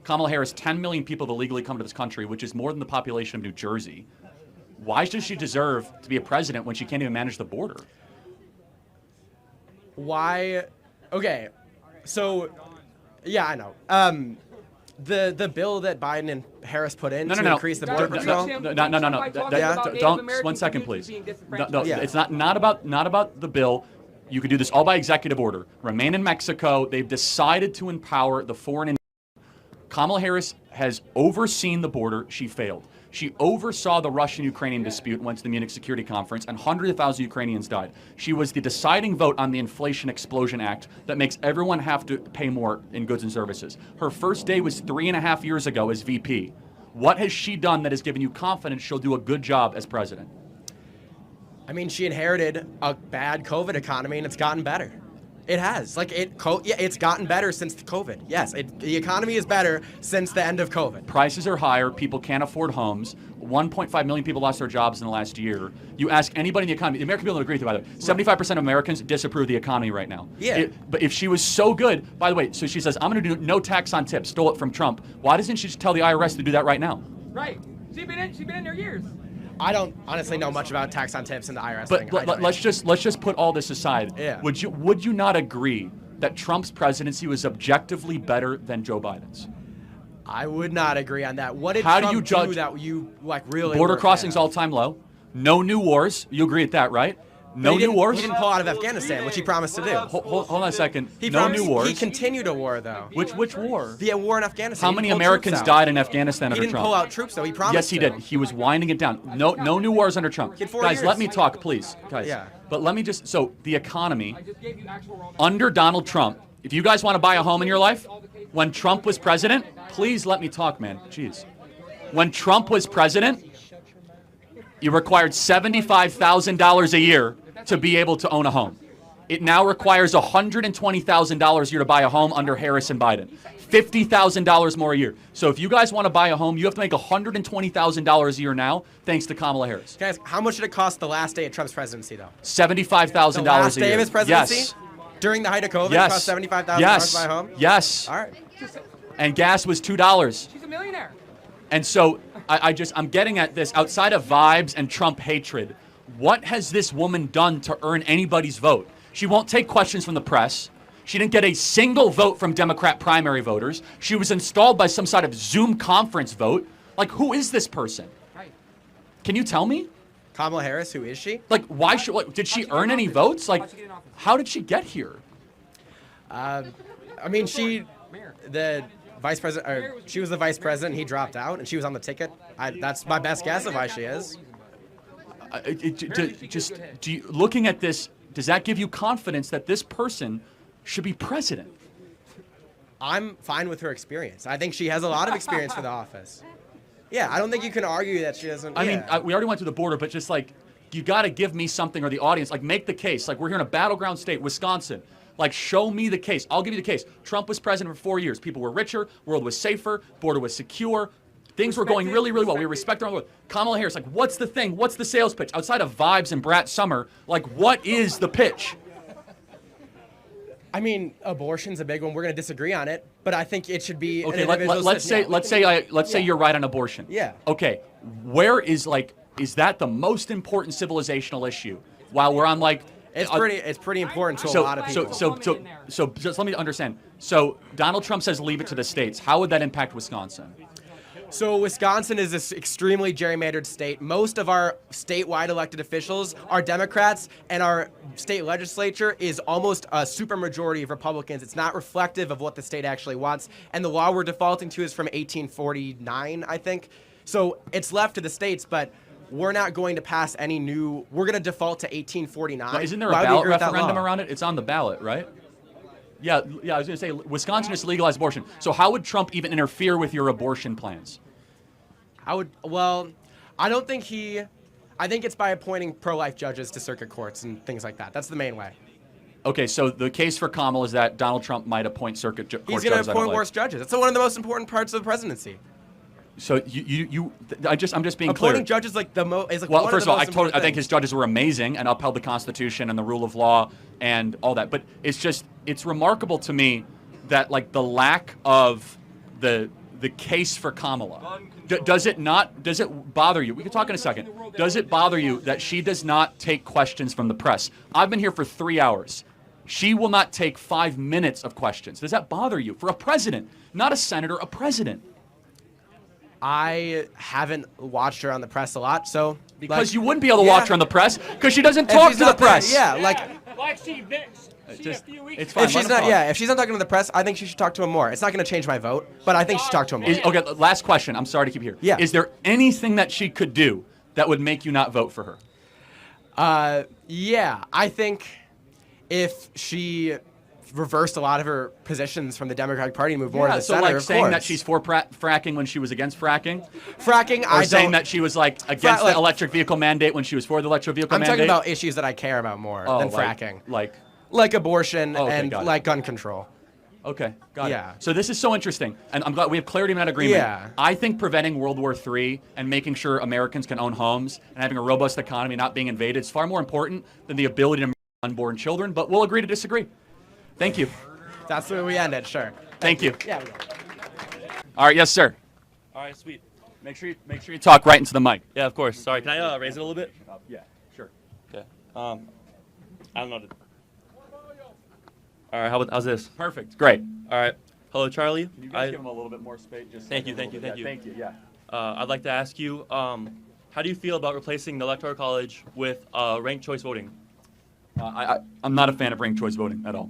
Kamala Harris, 10 million people have illegally come to this country, which is more than the population of New Jersey. Why does she deserve to be a president when she can't even manage the border? Why? Okay, so, yeah, I know. The bill that Biden and Harris put in to increase the border patrol. No. Don't. 1 second, please. No. It's not about the bill. You could do this all by executive order. Remain in Mexico. They've decided to empower the foreign. Kamala Harris has overseen the border. She failed. She oversaw the Russian-Ukrainian dispute, went to the Munich Security Conference, and hundreds of thousands of Ukrainians died. She was the deciding vote on the Inflation Explosion Act that makes everyone have to pay more in goods and services. Her first day was 3.5 years ago as VP. What has she done that has given you confidence she'll do a good job as president? I mean, she inherited a bad COVID economy, and it's gotten better. It has. It's gotten better since COVID. Yes, the economy is better since the end of COVID. Prices are higher. People can't afford homes. 1.5 million people lost their jobs in the last year. You ask anybody in the economy, the American people don't agree with you, by the way. 75% of Americans disapprove of the economy right now. Yeah. But if she was so good, by the way, so she says, I'm going to do no tax on tips, stole it from Trump. Why doesn't she just tell the IRS to do that right now? Right. She's been in there years. I don't honestly know much about tax on tips and the IRS thing. But let's just put all this aside. Yeah. Would you not agree that Trump's presidency was objectively better than Joe Biden's? I would not agree on that. What did How Trump do you judge do that you really border crossings all-time low? No new wars. You agree with that, right? No new wars. He didn't pull out of Afghanistan, which he promised to do. Hold on a second. No new wars. He continued a war, though. Which war? The war in Afghanistan. How many Americans died in Afghanistan under Trump? He didn't pull out troops, though. He promised. Yes, he did. He was winding it down. No new wars under Trump. Guys, let me talk, please. Guys. Yeah. But let me just. So the economy under Donald Trump. If you guys want to buy a home in your life, when Trump was president, please let me talk, man. Jeez. When Trump was president, you required $75,000 a year to be able to own a home. It now requires $120,000 a year to buy a home under Harris and Biden. $50,000 more a year. So if you guys want to buy a home, you have to make $120,000 a year now, thanks to Kamala Harris. Guys, how much did it cost the last day of Trump's presidency, though? $75,000 a year. The last day of his presidency? Yes. During the height of COVID, Yes. it cost $75,000 to buy a home? Yes. All right. And gas was $2. She's a millionaire. And so I'm getting at this outside of vibes and Trump hatred. What has this woman done to earn anybody's vote? She won't take questions from the press. She didn't get a single vote from Democrat primary voters. She was installed by some sort of Zoom conference vote. Like, who is this person? Right. Can you tell me? Kamala Harris, who is she? Like, did she earn any votes? Like, how did she get here? I mean, the vice president, or she was the vice president. He dropped out, and she was on the ticket. That's my best guess of why she is. Looking at this, does that give you confidence that this person should be president? I'm fine with her experience. I think she has a lot of experience for the office. Yeah, I don't think you can argue that she doesn't. I mean, we already went through the border, but just like, you got to give me something, or the audience, like, make the case. Like, we're here in a battleground state, Wisconsin. Like, show me the case. I'll give you the case. Trump was president for 4 years. People were richer. World was safer. Border was secure. Things were going really, really well. We respect our own. Kamala Harris, like, what's the thing? What's the sales pitch? Outside of vibes and Brat Summer, like, what is the pitch? I mean, abortion's a big one. We're going to disagree on it, but I think it should be. Okay, let's say you're right on abortion. Yeah. Okay, where is that the most important civilizational issue? While we're on like. It's pretty important to a lot of people. So just let me understand. So Donald Trump says leave it to the states. How would that impact Wisconsin? So Wisconsin is this extremely gerrymandered state. Most of our statewide elected officials are Democrats, and our state legislature is almost a supermajority of Republicans. It's not reflective of what the state actually wants. And the law we're defaulting to is from 1849, I think. So it's left to the states, but we're not going to pass any new. We're going to default to 1849. Well, isn't there a ballot referendum around it? It's on the ballot, right? Yeah, I was going to say, Wisconsin is legalized abortion. So how would Trump even interfere with your abortion plans? I don't think I think it's by appointing pro-life judges to circuit courts and things like that. That's the main way. Okay, so the case for Kamala is that Donald Trump might appoint circuit court judges. He's going to appoint worse judges. That's one of the most important parts of the presidency. So I'm just being clear. Appointing judges like well, first of all, I think his judges were amazing and upheld the Constitution and the rule of law and all that. But it's remarkable to me that like the lack of the the case for Kamala. Does it bother you? We can talk in a second. Does it bother you that she does not take questions from the press? I've been here for 3 hours. She will not take 5 minutes of questions. Does that bother you? For a president, not a senator, a president. I haven't watched her on the press a lot, so because you wouldn't be able to watch her on the press because she doesn't talk to the press. Like Steve Nix. It's fine. If she's not, if she's not talking to the press, I think she should talk to him more. It's not going to change my vote, but I think she should talk to him more. Okay, last question. I'm sorry to keep you here. Yeah. Is there anything that she could do that would make you not vote for her? Yeah, I think if she reversed a lot of her positions from the Democratic Party and moved more to the center, like of saying course. that she's for fracking when she was against fracking? Or saying that she was like against the electric vehicle mandate when she was for the electric vehicle mandate? I'm talking about issues that I care about more than fracking. Like abortion and like gun control. Okay, got Yeah. it. So this is so interesting, and I'm glad we have clarity in that agreement. Yeah. I think preventing World War III and making sure Americans can own homes and having a robust economy not being invaded is far more important than the ability to murder unborn children, but we'll agree to disagree. Thank you. That's where we ended, sure. Thank you. Yeah, we go. All right, yes, sir. All right, sweet. Make sure you talk right into the mic. Yeah, of course. Sorry, can I raise it a little bit? Yeah, sure. Okay. I don't know. All right, how's this? Perfect. Great. All right. Hello, Charlie. Can you guys give him a little bit more space? Just Thank you. Thank you. Yeah. I'd like to ask you, how do you feel about replacing the Electoral College with ranked choice voting? I'm not a fan of ranked choice voting at all.